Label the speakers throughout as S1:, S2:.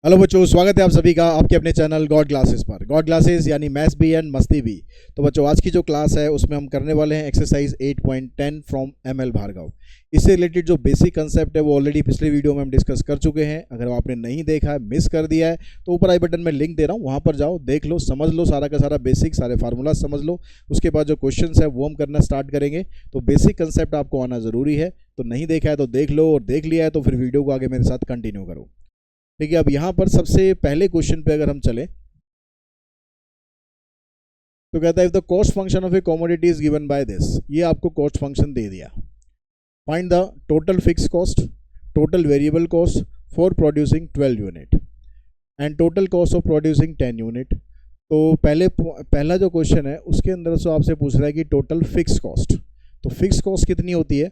S1: Hello बच्चों, स्वागत है आप सभी का आपके अपने चैनल गॉड क्लासेस पर। गॉड क्लासेस यानी मैथ्स भी एंड मस्ती भी। तो बच्चों, आज की जो क्लास है उसमें हम करने वाले हैं एक्सरसाइज 8.10 फ्रॉम एमएल भार्गव। इससे रिलेटेड जो बेसिक कंसेप्ट है वो ऑलरेडी पिछले वीडियो में हम डिस्कस कर चुके हैं। अगर आपने नहीं देखा है, मिस कर दिया है, तो ऊपर आई बटन में लिंक दे रहा हूँ, वहाँ पर जाओ, देख लो, समझ लो, सारा का सारा बेसिक, सारे फार्मूला समझ लो। उसके बाद जो क्वेश्चन है वो हम करना स्टार्ट करेंगे। तो बेसिक कंसेप्ट आपको आना ज़रूरी है। तो नहीं देखा है तो देख लो, और देख लिया है तो फिर वीडियो को आगे मेरे साथ कंटिन्यू करो। ठीक है, अब यहाँ पर सबसे पहले क्वेश्चन पे अगर हम चलें तो कहता है if the cost function of A commodity is given by this. ये आपको कॉस्ट फंक्शन दे दिया। Find the total fix cost, total variable cost for producing 12 unit and total cost of producing 10 unit. तो पहला जो क्वेश्चन है उसके अंदर से आपसे पूछ रहा है कि टोटल फिक्स कॉस्ट। तो फिक्स कॉस्ट कितनी होती है?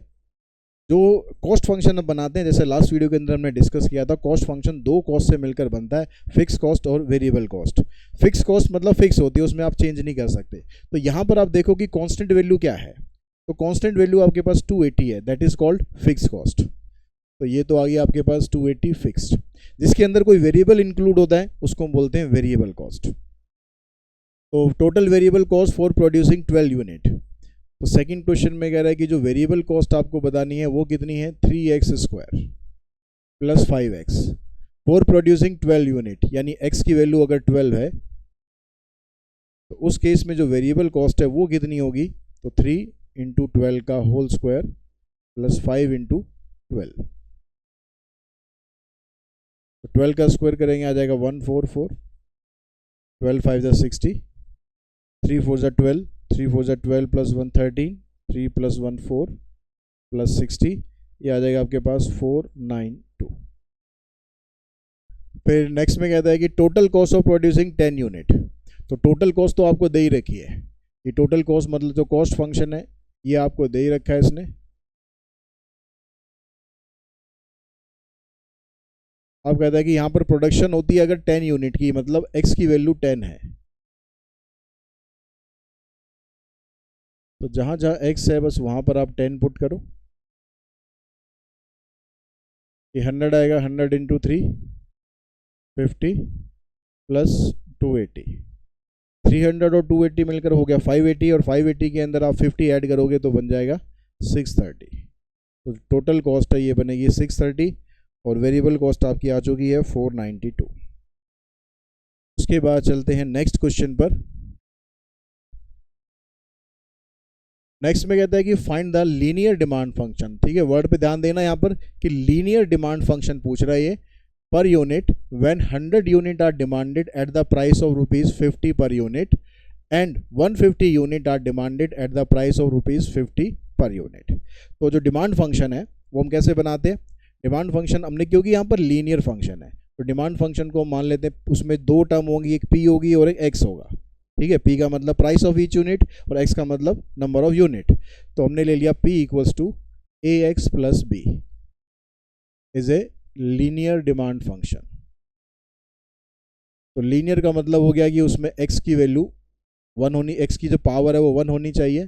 S1: जो कॉस्ट फंक्शन अब बनाते हैं, जैसे लास्ट वीडियो के अंदर हमने डिस्कस किया था, कॉस्ट फंक्शन दो कॉस्ट से मिलकर बनता है, फिक्स कॉस्ट और वेरिएबल कॉस्ट। फिक्स कॉस्ट मतलब फिक्स होती है, उसमें आप चेंज नहीं कर सकते। तो यहाँ पर आप देखो कि कांस्टेंट वैल्यू क्या है। तो कांस्टेंट वैल्यू आपके पास 280 है, that is called fix cost. तो ये तो आ गया आपके पास 280 फिक्स्ड। जिसके अंदर कोई वेरिएबल इंक्लूड होता है उसको हम बोलते हैं वेरिएबल कॉस्ट। तो total variable cost for producing 12 unit. तो सेकंड क्वेश्चन में कह रहा है कि जो वेरिएबल कॉस्ट आपको बतानी है वो कितनी है, 3x² plus 5x for producing 12 unit. यानी x की वैल्यू अगर 12 है तो उस केस में जो वेरिएबल कॉस्ट है वो कितनी होगी, तो 3 × 12 का होल स्क्वायर प्लस 5 × 12। तो 12 का स्क्वायर करेंगे, आ जाएगा 144, 12 5 60, 3 4 12, 3 4 12 प्लस 113, 3 प्लस 1 4 प्लस 60, ये आ जाएगा आपके पास 492। फिर नेक्स्ट में कहता है कि total cost of producing 10 unit. तो टोटल कॉस्ट तो आपको दे ही रखी है। ये टोटल कॉस्ट मतलब जो कॉस्ट फंक्शन है ये आपको दे ही रखा है इसने। अब कहता है कि यहाँ पर प्रोडक्शन होती है अगर 10 यूनिट की, मतलब x की वैल्यू 10 है। तो जहाँ जहाँ x है बस वहाँ पर आप 10 पुट करो। ये 100 आएगा, 100 × 3 50 प्लस 280। 300 और 280 मिलकर हो गया 580, और 580 के अंदर आप 50 ऐड करोगे तो बन जाएगा 630। तो टोटल कॉस्ट है ये बनेगी 630, और वेरिएबल कॉस्ट आपकी आ चुकी है 492। उसके बाद चलते हैं नेक्स्ट क्वेश्चन पर। नेक्स्ट में कहता है कि find the linear demand function. ठीक है, वर्ड पे ध्यान देना यहाँ पर कि लीनियर डिमांड फंक्शन पूछ रहा है ये, per unit when 100 unit are demanded at the price of ₹50 per unit and 150 unit are demanded at the price of ₹50 per unit. तो जो डिमांड फंक्शन है वो हम कैसे बनाते हैं? डिमांड फंक्शन हमने, क्योंकि यहाँ पर लीनियर फंक्शन है तो डिमांड फंक्शन को मान लेते हैं, उसमें दो टर्म होंगी, एक पी होगी और एक एक्स होगा। ठीक है, पी का मतलब प्राइस ऑफ ईच यूनिट और एक्स का मतलब नंबर ऑफ यूनिट। तो हमने ले लिया P equals to ax plus B is a linear demand function. तो लीनियर का मतलब हो गया कि उसमें x की वैल्यू 1 होनी, x की जो पावर है वो 1 होनी चाहिए,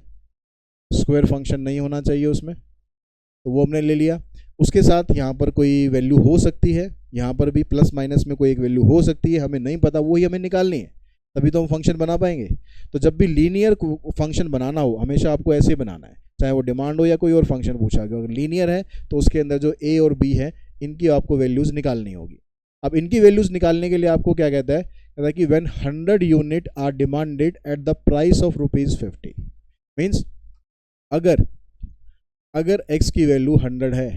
S1: स्क्वायर फंक्शन नहीं होना चाहिए उसमें। तो वो हमने ले लिया। उसके साथ यहाँ पर कोई वैल्यू हो सकती है, यहाँ पर भी प्लस माइनस में कोई एक वैल्यू हो सकती है, हमें नहीं पता, वही हमें निकालनी है, तभी तो हम फंक्शन बना पाएंगे। तो जब भी लीनियर फंक्शन बनाना हो हमेशा आपको ऐसे बनाना है, चाहे वो डिमांड हो या कोई और फंक्शन पूछा गया। अगर लीनियर है तो उसके अंदर जो ए और बी है इनकी आपको वैल्यूज़ निकालनी होगी। अब इनकी वैल्यूज़ निकालने के लिए आपको क्या कहता है कि when 100 unit are demanded at the price of ₹50। Means अगर x की वैल्यू 100 है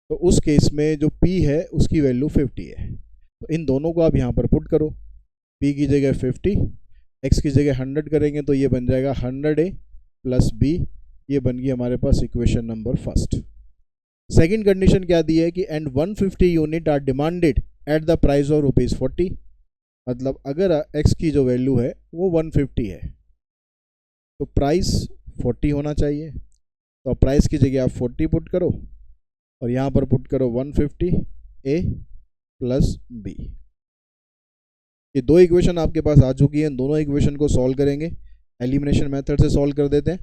S1: तो उस केस में जो p है उसकी वैल्यू 50 है। तो इन दोनों को आप यहाँ पर पुट करो, p की जगह 50, x की जगह 100 करेंगे तो ये बन जाएगा 100a प्लस b। ये बन गई हमारे पास equation number first. Second condition क्या दी है कि and 150 unit are demanded at the price of ₹40। मतलब अगर x की जो वैल्यू है वो 150 है तो प्राइस 40 होना चाहिए। तो प्राइस की जगह आप 40 पुट करो और यहाँ पर पुट करो 150a प्लस b। ये दो इक्वेशन आपके पास आ चुकी हैं, दोनों इक्वेशन को सॉल्व करेंगे, एलिमिनेशन मेथड से सॉल्व कर देते हैं।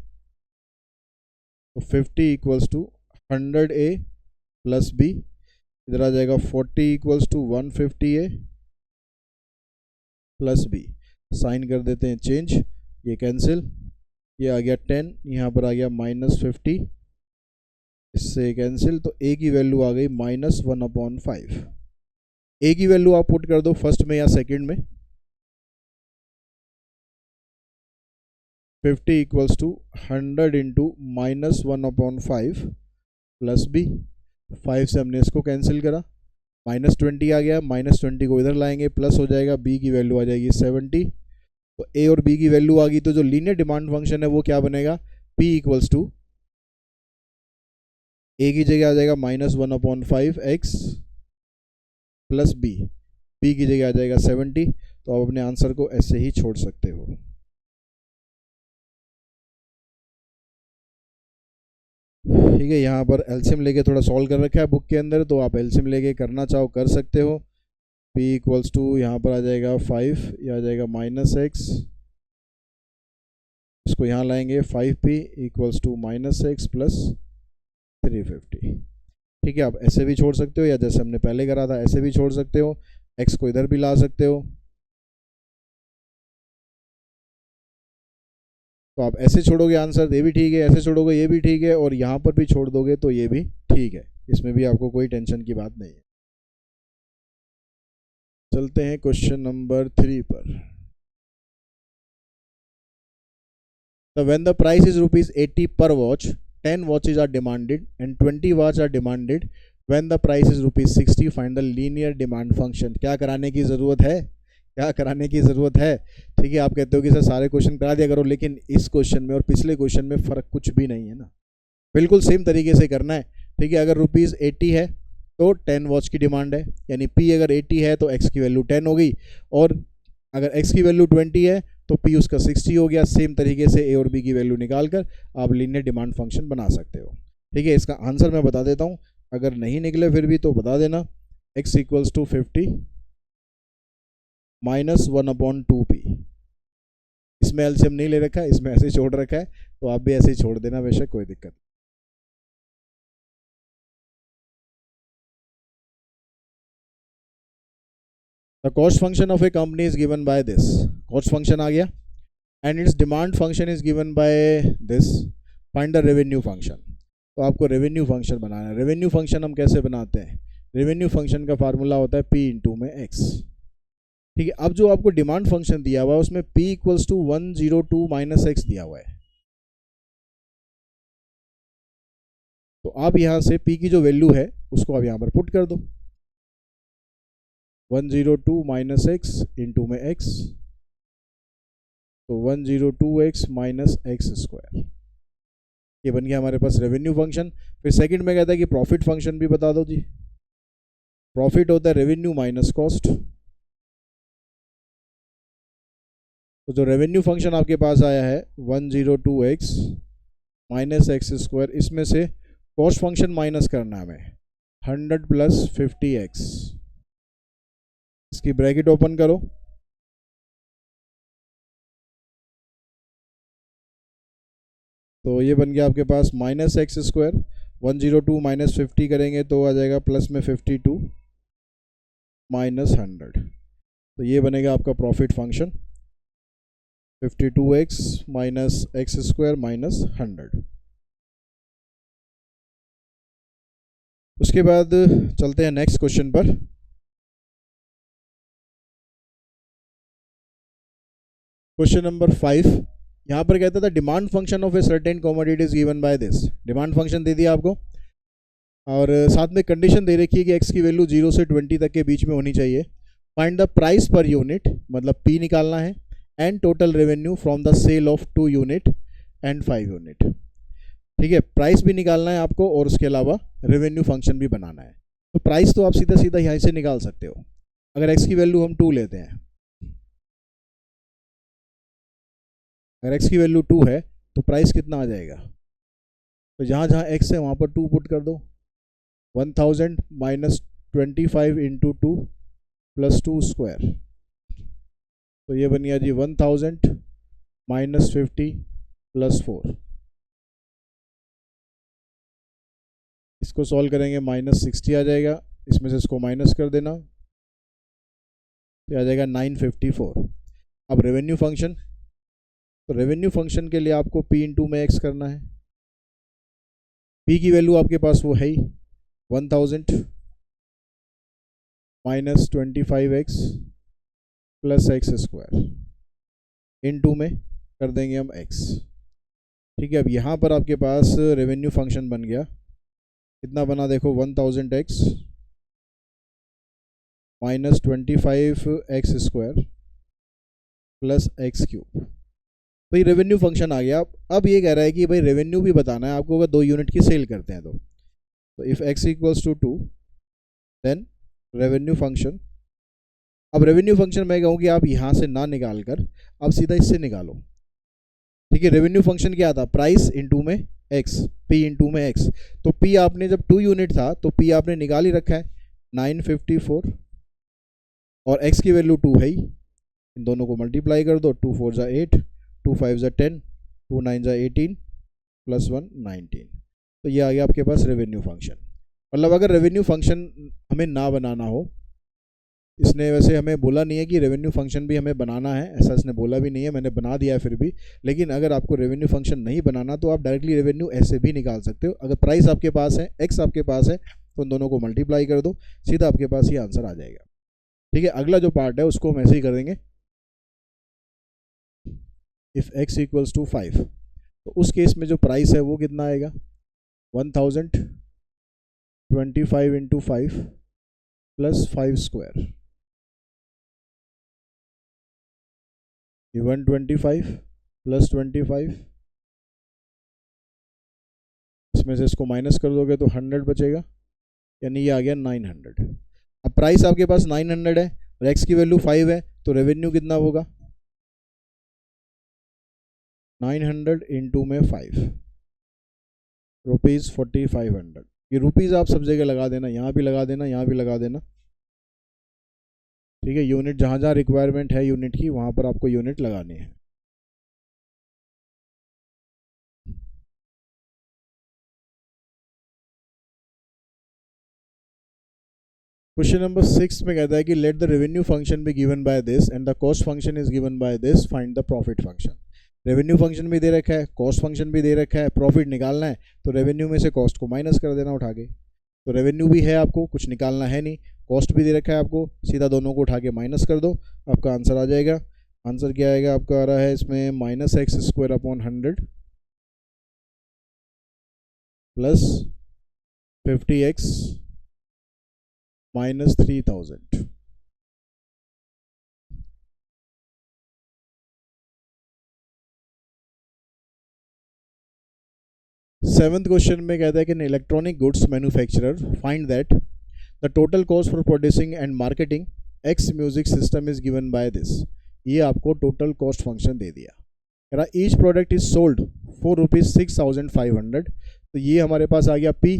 S1: तो 50 equals to 100a plus b इधर आ जाएगा 40 equals to 150A plus B, sign कर देते हैं चेंज, ये कैंसिल, ये आ गया 10, यहाँ पर आ गया -50, इससे कैंसिल, तो ए की वैल्यू आ गई -1/5। ए की वैल्यू आप पुट कर दो फर्स्ट में या सेकंड में, 50 equals to 100 into -1/5 plus B, 5 से हमने इसको कैंसिल करा, -20 आ गया, -20 को इधर लाएंगे, प्लस हो जाएगा, बी की वैल्यू आ जाएगी 70, तो ए और बी की वैल्यू आ गई, तो जो लीनियर डिमांड फंक्शन है वो क्या बनेगा, P इक्वल्स टू ए की जगह आ जाएगा -1/5x प्लस बी, P की जगह आ जाएगा 70, तो आप अपने आंसर को ऐसे ही छोड़ सकते हो। ठीक है, यहाँ पर एलसीएम लेके थोड़ा सॉल्व कर रखा है बुक के अंदर, तो आप एलसीएम लेके करना चाहो कर सकते हो। P इक्वल्स टू यहाँ पर आ जाएगा 5, यह आ जाएगा -x, इसको यहाँ लाएंगे 5P equals to -x plus 350। ठीक है, आप ऐसे भी छोड़ सकते हो, या जैसे हमने पहले करा था ऐसे भी छोड़ सकते हो, x को इधर भी ला सकते हो, तो आप ऐसे छोड़ोगे आंसर, ये भी ठीक है, ऐसे छोड़ोगे ये भी ठीक है, और यहाँ पर भी छोड़ दोगे तो ये भी ठीक है, इसमें भी आपको कोई टेंशन की बात नहीं है। चलते हैं क्वेश्चन नंबर 3 पर। So when the price is ₹80 per watch, 10 watches are demanded and 20 watches are demanded. When the price is ₹60, find the linear demand function. क्या कराने की ज़रूरत है, क्या कराने की ज़रूरत है? ठीक है, आप कहते हो कि सर सारे क्वेश्चन करा दिया करो, लेकिन इस क्वेश्चन में और पिछले क्वेश्चन में फ़र्क कुछ भी नहीं है ना, बिल्कुल सेम तरीके से करना है। ठीक है, अगर ₹80 है तो 10 वॉच की डिमांड है, यानी P अगर 80 है तो X की वैल्यू 10 हो गई, और अगर X की वैल्यू 20 है तो P उसका 60 हो गया। सेम तरीके से A और B की वैल्यू निकाल कर आप लीनियर डिमांड फंक्शन बना सकते हो। ठीक है, इसका आंसर मैं बता देता हूँ, अगर नहीं निकले फिर भी तो बता देना। X इक्वल्स टू 50 -1/2P, इसमें एलसीएम नहीं ले रखा है, इसमें ऐसे ही छोड़ रखा है, तो आप भी ऐसे ही छोड़ देना, बेशक कोई दिक्कत। The cost function of a company is given by this, cost function आ गया, and its demand function is given by this, find the revenue function। तो आपको रेवेन्यू फंक्शन बनाना है। रेवेन्यू फंक्शन हम कैसे बनाते हैं, रेवेन्यू फंक्शन का फार्मूला होता है P इंटू में X। ठीक है, अब जो आपको डिमांड फंक्शन दिया हुआ है उसमें P equals to 102 minus X दिया हुआ है, तो आप यहाँ से P की जो वैल्यू है उसको आप यहाँ पर पुट कर दो, 102 माइनस X इंटू में X, तो 102X माइनस X स्क्वायर, ये बन गया हमारे पास रेवेन्यू फंक्शन। फिर सेकंड में कहता है कि प्रॉफिट फंक्शन भी बता दो जी। प्रॉफिट होता है रेवेन्यू माइनस कॉस्ट, तो जो रेवेन्यू फंक्शन आपके पास आया है 102X माइनस X स्क्वायर, इसमें से कॉस्ट फंक्शन माइनस करना है हमें 100 प्लस 50X, इसकी ब्रैकेट ओपन करो, तो ये बन गया आपके पास माइनस X स्क्वायर, 102 माइनस 50 करेंगे तो आ जाएगा प्लस में 52 माइनस 100, तो ये बनेगा आपका profit function 52X minus X square minus 100। उसके बाद चलते हैं नेक्स्ट क्वेश्चन पर। क्वेश्चन नंबर 5, यहाँ पर कहता था demand function of a certain commodity is given by this. Demand function दे दिया आपको, और साथ में कंडीशन दे रखी है कि x की वैल्यू 0 से 20 तक के बीच में होनी चाहिए। Find the price per unit, मतलब P निकालना है, and total revenue from the sale of 2 unit and 5 unit. ठीक है, प्राइस भी निकालना है आपको और उसके अलावा रेवेन्यू फंक्शन भी बनाना है। तो प्राइस तो आप सीधा सीधा यहाँ से निकाल सकते हो, अगर x की वैल्यू हम 2 लेते हैं, अगर x की वैल्यू 2 है तो प्राइस कितना आ जाएगा, तो जहाँ जहाँ x है वहाँ पर 2 पुट कर दो, 1000 माइनस 25 इंटू 2 प्लस 2 स्क्वायर, तो ये बन गया जी 1000 माइनस 50 प्लस 4, इसको सॉल्व करेंगे माइनस 60 आ जाएगा, इसमें से इसको माइनस कर देना, तो आ जाएगा 954। अब रेवेन्यू फंक्शन, तो रेवेन्यू फंक्शन के लिए आपको P इंटू में X करना है। P की वैल्यू आपके पास वो है ही 1000 minus 25x plus x square into में कर देंगे हम x। ठीक है, अब यहाँ पर आपके पास रेवेन्यू फंक्शन बन गया, कितना बना देखो, 1000x minus 25x square plus x cube. भाई रेवेन्यू फंक्शन आ गया। अब ये कह रहा है कि भाई रेवेन्यू भी बताना है आपको, अगर 2 यूनिट की सेल करते हैं तो if x equals to 2 then revenue function. अब रेवेन्यू फंक्शन मैं कहूँ कि आप यहाँ से ना निकाल कर अब सीधा इससे निकालो। ठीक है, रेवेन्यू फंक्शन क्या था, प्राइस इंटू में x, p इंटू में x। तो p आपने जब 2 यूनिट था तो p आपने निकाल ही रखा है 954 और x की वैल्यू 2 है ही, इन दोनों को मल्टीप्लाई कर दो, 2 4 8, 2 5 10, 2 9 18 प्लस 1 19। तो ये आ गया आपके पास रेवेन्यू फंक्शन। मतलब अगर रेवेन्यू फंक्शन हमें ना बनाना हो, इसने वैसे हमें बोला नहीं है कि रेवेन्यू फंक्शन भी हमें बनाना है, ऐसा इसने बोला भी नहीं है, मैंने बना दिया है फिर भी। लेकिन अगर आपको रेवेन्यू फंक्शन नहीं बनाना तो आप डायरेक्टली रेवेन्यू ऐसे भी निकाल सकते हो। अगर प्राइस आपके पास है, एक्स आपके पास है, तो उन दोनों को मल्टीप्लाई कर दो, सीधा आपके पास ये आंसर आ जाएगा। ठीक है, अगला जो पार्ट है उसको हम ऐसे ही कर देंगे। इफ़ x इक्वल्स टू 5, तो उस केस में जो प्राइस है वो कितना आएगा, 1025 इंटू 5 प्लस 5 स्क्वायर, ये 125 प्लस 25, इसमें से इसको माइनस कर दोगे तो 100 बचेगा, यानी ये आ गया 900। अब प्राइस आपके पास 900 है और x की वैल्यू 5 है, तो रेवेन्यू कितना होगा, 900 इंटू में 5 रुपीज़ 4500। ये रुपीज़ आप सब जगह लगा देना, यहाँ भी लगा देना, यहाँ भी लगा देना। ठीक है, यूनिट जहाँ जहाँ रिक्वायरमेंट है यूनिट की वहाँ पर आपको यूनिट लगानी है। क्वेश्चन नंबर 6 में कहता है कि let the revenue function be given by this and the cost function is given by this, find the profit function. Revenue function भी दे रखा है, कॉस्ट फंक्शन भी दे रखा है, प्रॉफिट निकालना है तो रेवेन्यू में से कॉस्ट को माइनस कर देना उठा के। तो रेवेन्यू भी है, आपको कुछ निकालना है नहीं, कॉस्ट भी दे रखा है आपको, सीधा दोनों को उठा के माइनस कर दो, आपका आंसर आ जाएगा। आंसर क्या आएगा आपका, आ रहा है इसमें minus x square upon 100 plus 50x minus 3000। Seventh question में कहता है कि electronic goods manufacturer find that the total cost for producing and marketing x music system is given by this. ये आपको टोटल कॉस्ट फंक्शन दे दिया, कह रहा each product is sold for rupees 6500। तो ये हमारे पास आ गया P,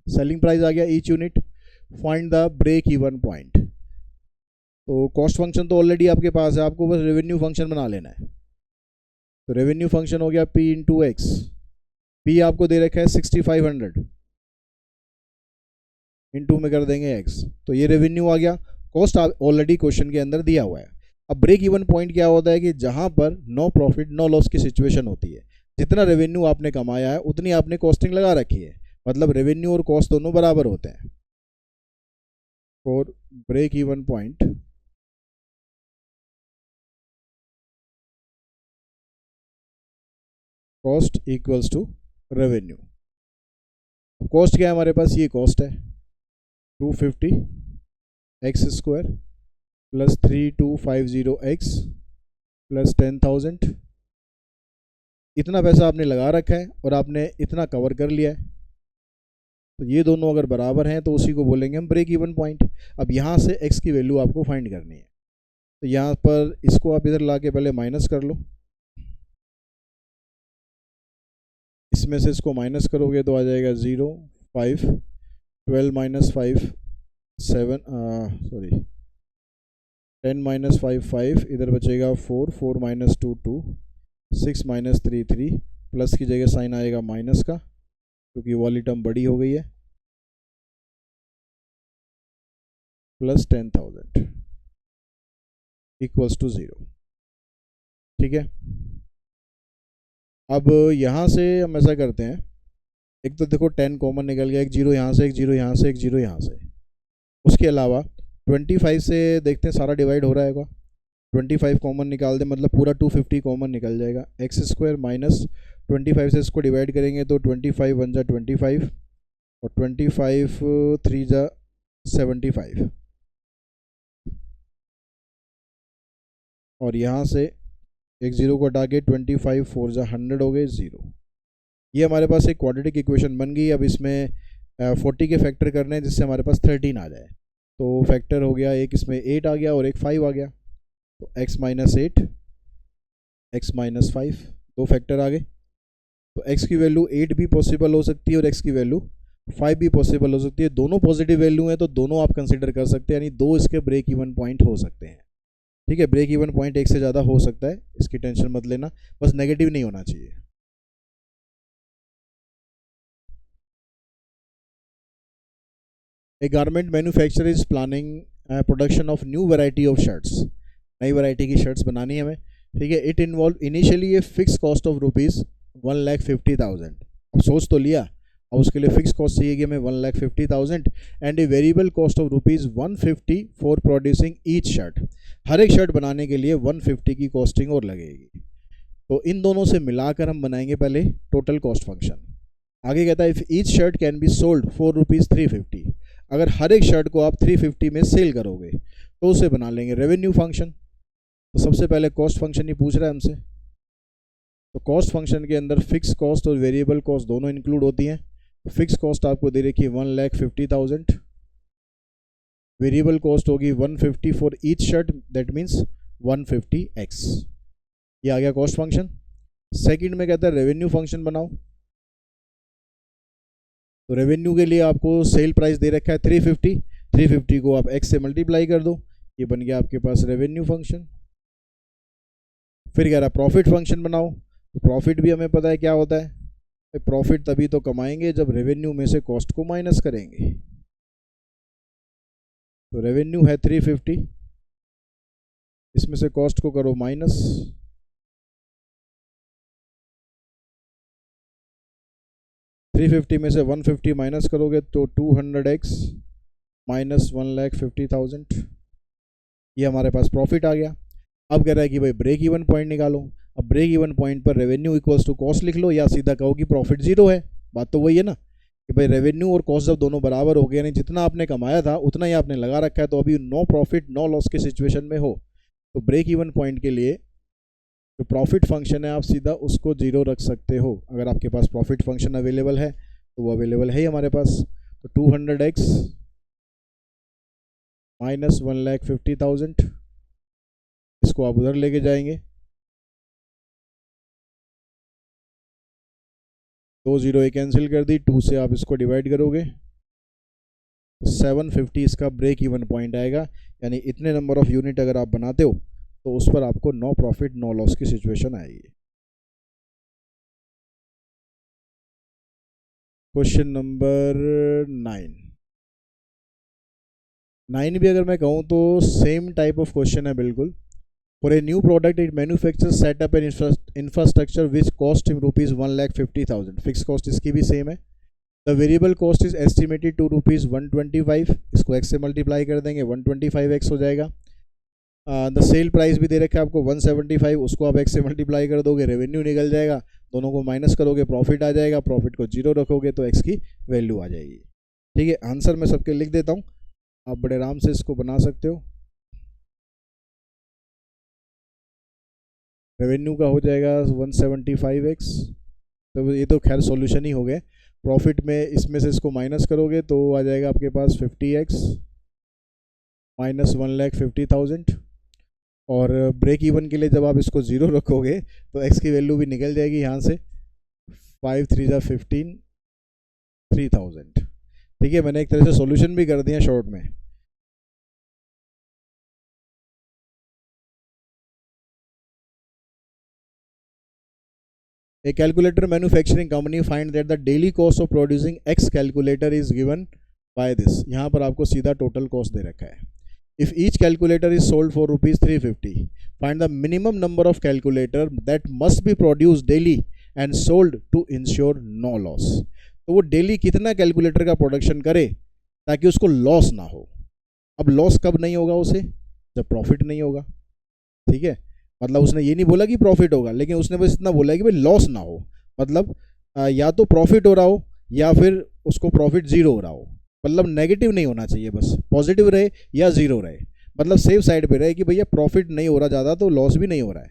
S1: सेलिंग प्राइस आ गया each unit. Find the break even point. तो कॉस्ट फंक्शन तो ऑलरेडी आपके पास है, आपको बस रेवेन्यू फंक्शन बना लेना है। तो रेवेन्यू फंक्शन हो गया P इंटू एक्स, P आपको दे रखा है 6500, इंटू में कर देंगे x, तो ये रेवेन्यू आ गया। कॉस्ट ऑलरेडी क्वेश्चन के अंदर दिया हुआ है। अब ब्रेक इवन पॉइंट क्या होता है कि जहां पर नो प्रॉफिट नो लॉस की सिचुएशन होती है, जितना रेवेन्यू आपने कमाया है उतनी आपने कॉस्टिंग लगा रखी है, मतलब रेवेन्यू और कॉस्ट दोनों बराबर होते हैं। For break even point cost equals to revenue. Cost क्या है हमारे पास, ये कॉस्ट है 250 x square plus 3250 x plus 10,000। इतना पैसा आपने लगा रखा है और आपने इतना कवर कर लिया है, तो ये दोनों अगर बराबर हैं तो उसी को बोलेंगे हम ब्रेक इवन पॉइंट। अब यहाँ से x की वैल्यू आपको फाइंड करनी है, तो यहाँ पर इसको आप इधर ला के पहले माइनस कर लो, इसमें से इसको माइनस करोगे तो आ जाएगा 0 5 12 माइनस 5 7 सॉरी 10 माइनस 5 5, इधर बचेगा 4 4 माइनस 2 2 6 माइनस 3 3, प्लस की जगह साइन आएगा माइनस का क्योंकि वाली टर्म बड़ी हो गई है। Plus 10,000 equals to 0। ठीक है, अब यहाँ से हम ऐसा करते हैं, एक तो देखो 10 कॉमन निकल गया, एक जीरो यहाँ से, एक जीरो यहाँ से, एक जीरो यहाँ से। उसके अलावा 25 से देखते हैं सारा डिवाइड हो रहा है, 25 कॉमन निकाल दे, मतलब पूरा 250 कॉमन निकल जाएगा। एक्स स्क्वायर माइनस 25 से इसको डिवाइड करेंगे तो 25 वन जा 25 और 25 थ्री जा 75 और यहाँ से एक जीरो को हटा के 25 फोर जा 100 हो गए 0। ये हमारे पास एक क्वाड्रेटिक इक्वेशन बन गई। अब इसमें 40 के फैक्टर करने हैं जिससे हमारे पास 13 आ जाए। तो फैक्टर हो गया, एक इसमें 8 आ गया और एक 5 आ गया, तो x माइनस 8 x माइनस 5 दो फैक्टर आ गए। तो x की वैल्यू 8 भी पॉसिबल हो सकती है और x की वैल्यू 5 भी पॉसिबल हो सकती है। दोनों पॉजिटिव वैल्यू हैं तो दोनों आप कंसिडर कर सकते हैं, यानी दो इसके ब्रेक इवन पॉइंट हो सकते हैं। ठीक है, ब्रेक इवन पॉइंट एक से ज़्यादा हो सकता है, इसकी टेंशन मत लेना, बस नेगेटिव नहीं होना चाहिए। A garment manufacturer is planning production of new variety of shirts। नई वैरायटी की शर्ट्स बनानी है हमें। ठीक है, it involve initially a fix cost of rupees 1,50,000। अब सोच तो लिया, अब उसके लिए फिक्स कॉस्ट चाहिए कि हमें 1,50,000 and a variable cost of rupees 150 for producing each shirt. हर एक शर्ट बनाने के लिए 150 की कॉस्टिंग और लगेगी। तो इन दोनों से मिलाकर हम बनाएंगे पहले टोटल कॉस्ट फंक्शन। आगे कहता है if each shirt can be sold for rupees 350। अगर हर एक शर्ट को आप 350 में सेल करोगे तो उसे बना लेंगे रेवेन्यू फंक्शन। तो सबसे पहले कॉस्ट फंक्शन ही पूछ रहा है हमसे, तो कॉस्ट फंक्शन के अंदर फिक्स कॉस्ट और वेरिएबल कॉस्ट दोनों इंक्लूड होती हैं। फिक्स कॉस्ट आपको दे रखी है 1,50,000, वेरिएबल कॉस्ट होगी 150 for each shirt, that means 150x। ये आ गया कॉस्ट फंक्शन। सेकंड में कहता है रेवेन्यू फंक्शन बनाओ। तो रेवेन्यू के लिए आपको सेल प्राइस दे रखा है 350, 350 को आप x से मल्टीप्लाई कर दो, ये बन गया आपके पास रेवेन्यू फंक्शन। फिर कह रहा है प्रॉफिट फंक्शन बनाओ। तो प्रॉफिट भी हमें पता है क्या होता है, प्रॉफिट तभी तो कमाएंगे जब रेवेन्यू में से कॉस्ट को माइनस करेंगे। तो रेवेन्यू है 350, इसमें से कॉस्ट को करो माइनस, 350 में से 150 माइनस करोगे तो 200x माइनस 1,50,000। ये हमारे पास प्रॉफिट आ गया। अब कह रहा है कि भाई ब्रेक इवन पॉइंट निकालो। अब ब्रेक इवन पॉइंट पर रेवेन्यू इक्वल्स टू कॉस्ट लिख लो, या सीधा कहो कि प्रॉफिट 0 है। बात तो वही है ना कि भाई रेवेन्यू और कॉस्ट जब दोनों बराबर हो गए, यानी जितना आपने कमाया था उतना ही आपने लगा रखा है, तो अभी नो प्रॉफिट नो लॉस के सिचुएशन में हो, तो ब्रेक इवन पॉइंट के लिए जो प्रॉफिट फंक्शन है आप सीधा उसको 0 रख सकते हो। अगर आपके पास प्रॉफिट फंक्शन अवेलेबल है तो वो अवेलेबल है ही हमारे पास। तो 200x माइनस 1,50,000, इसको आप उधर लेके जाएंगे, 2 0 कैंसिल कर दी, 2 से आप इसको डिवाइड करोगे तो 750 इसका ब्रेक इवन पॉइंट आएगा। यानी इतने नंबर ऑफ यूनिट अगर आप बनाते हो तो उस पर आपको नो प्रॉफिट नो लॉस की सिचुएशन आएगी। क्वेश्चन नंबर 9 भी अगर मैं कहूँ तो सेम टाइप ऑफ क्वेश्चन है बिल्कुल। For a new product it manufacture set up an infrastructure which cost rupees 1,50,000। Fix cost इसकी भी सेम है। The variable cost is estimated to rupees 125, इसको x से मल्टीप्लाई कर देंगे 125x हो जाएगा। द सेल प्राइस भी दे रखा है आपको 175, उसको आप x से मल्टीप्लाई कर दोगे, रेवेन्यू निकल जाएगा, दोनों को माइनस करोगे प्रॉफिट आ जाएगा, प्रॉफिट को 0 रखोगे तो x की वैल्यू आ जाएगी। ठीक है, आंसर मैं सबके लिख देता हूँ, आप बड़े आराम से इसको बना सकते हो। रेवेन्यू का हो जाएगा 175x, तो ये तो खैर सॉल्यूशन ही हो गए। प्रॉफिट में इसमें से इसको माइनस करोगे तो आ जाएगा आपके पास 50x माइनस 1,50,000। और ब्रेक इवन के लिए जब आप इसको 0 रखोगे तो x की वैल्यू भी निकल जाएगी यहाँ से, 5 3 जा 15, 3,000। ठीक है, मैंने एक तरह से सॉल्यूशन भी कर दिया शॉर्ट में। A calculator manufacturing company find that the daily cost of producing X calculator is given by this, यहाँ पर आपको सीधा टोटल कॉस्ट दे रखा है। If each calculator is sold for ₹350, find the minimum number of calculator that must be produce daily and sold to ensure no loss. तो वो daily कितना कैलकुलेटर का प्रोडक्शन करे ताकि उसको लॉस ना हो। अब लॉस कब नहीं होगा उसे? जब प्रॉफिट नहीं होगा, ठीक है। मतलब उसने ये नहीं बोला कि प्रॉफिट होगा, लेकिन उसने बस इतना बोला कि भाई लॉस ना हो, मतलब या तो प्रॉफिट हो रहा हो या फिर उसको प्रॉफिट जीरो हो रहा हो, मतलब नेगेटिव नहीं होना चाहिए, बस पॉजिटिव रहे या जीरो रहे, मतलब सेफ साइड पे रहे कि भैया प्रॉफिट नहीं हो रहा ज़्यादा तो लॉस भी नहीं हो रहा है।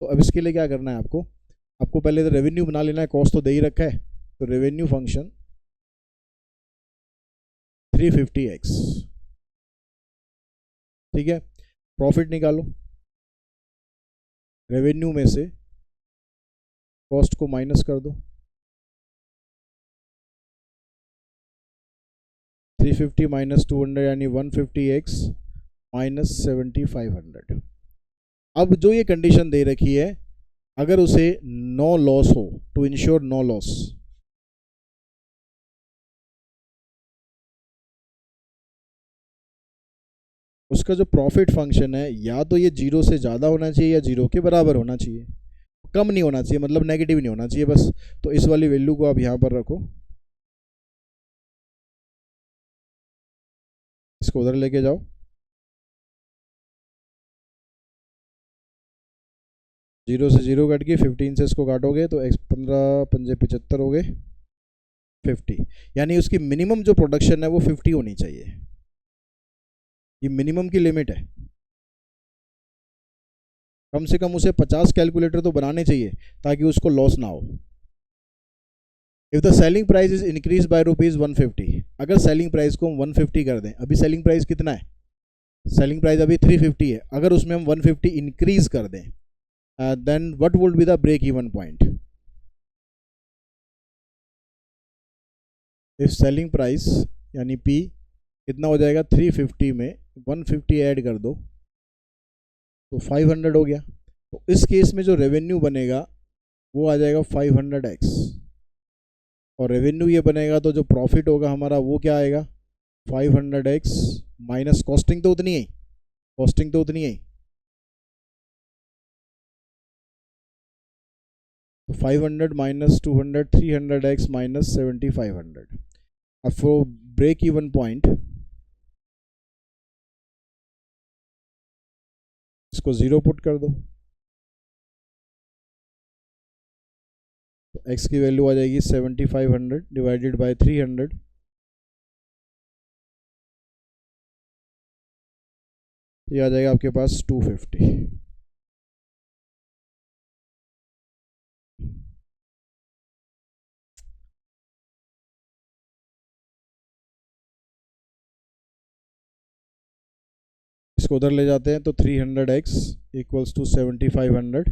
S1: तो अब इसके लिए क्या करना है आपको पहले तो रेवेन्यू बना लेना है, कॉस्ट तो दे ही रखा है, तो रेवेन्यू फंक्शन 350x, ठीक है। प्रॉफिट निकालो, रेवेन्यू में से कॉस्ट को माइनस कर दो, 350 माइनस 200 यानी 150x माइनस 7500। अब जो ये कंडीशन दे रखी है, अगर उसे नो लॉस हो, टू इंश्योर नो लॉस, उसका जो प्रॉफिट फंक्शन है या तो ये जीरो से ज़्यादा होना चाहिए या जीरो के बराबर होना चाहिए, कम नहीं होना चाहिए, मतलब नेगेटिव नहीं होना चाहिए बस। तो इस वाली वैल्यू को आप यहाँ पर रखो, इसको उधर लेके जाओ, जीरो से जीरो कट के 15 से इसको काटोगे तो 15 पंजे 75 हो गए 50, यानी उसकी मिनिमम जो प्रोडक्शन है वो 50 होनी चाहिए। ये मिनिमम की लिमिट है, कम से कम उसे 50 कैलकुलेटर तो बनाने चाहिए ताकि उसको लॉस ना हो। If the selling price is increase by ₹150, अगर सेलिंग प्राइस को हम 150 कर दें, अभी सेलिंग प्राइस कितना है? सेलिंग प्राइस अभी 350 है, अगर उसमें हम 150 इंक्रीज कर दें, then what would be the break even point? If selling price यानी P कितना हो जाएगा? 350 में 150 ऐड कर दो तो 500 हो गया। तो इस केस में जो रेवेन्यू बनेगा वो आ जाएगा 500x, और रेवेन्यू ये बनेगा तो जो प्रॉफिट होगा हमारा वो क्या आएगा? 500x माइनस कॉस्टिंग तो उतनी है, तो 500 माइनस 200 300x माइनस 7500। अब फॉर ब्रेक इवन पॉइंट इसको 0 पुट कर दो, तो x की वैल्यू आ जाएगी 7500 डिवाइडेड बाय 300, ये आ जाएगा आपके पास 250। इसको उधर ले जाते हैं तो 300x इक्वल्स टू 7500,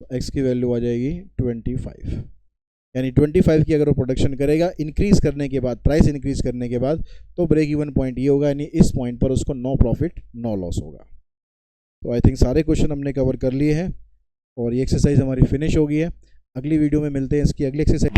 S1: तो x की वैल्यू आ जाएगी 25, यानी 25 की अगर वो प्रोडक्शन करेगा इंक्रीज करने के बाद, प्राइस इंक्रीज करने के बाद, तो ब्रेक इवन पॉइंट ये होगा, यानी इस पॉइंट पर उसको नो प्रॉफिट नो लॉस होगा। तो आई थिंक सारे क्वेश्चन हमने कवर कर लिए हैं और ये एक्सरसाइज हमारी फिनिश हो गई है। अगली वीडियो में मिलते हैं इसकी अगली एक्सरसाइज।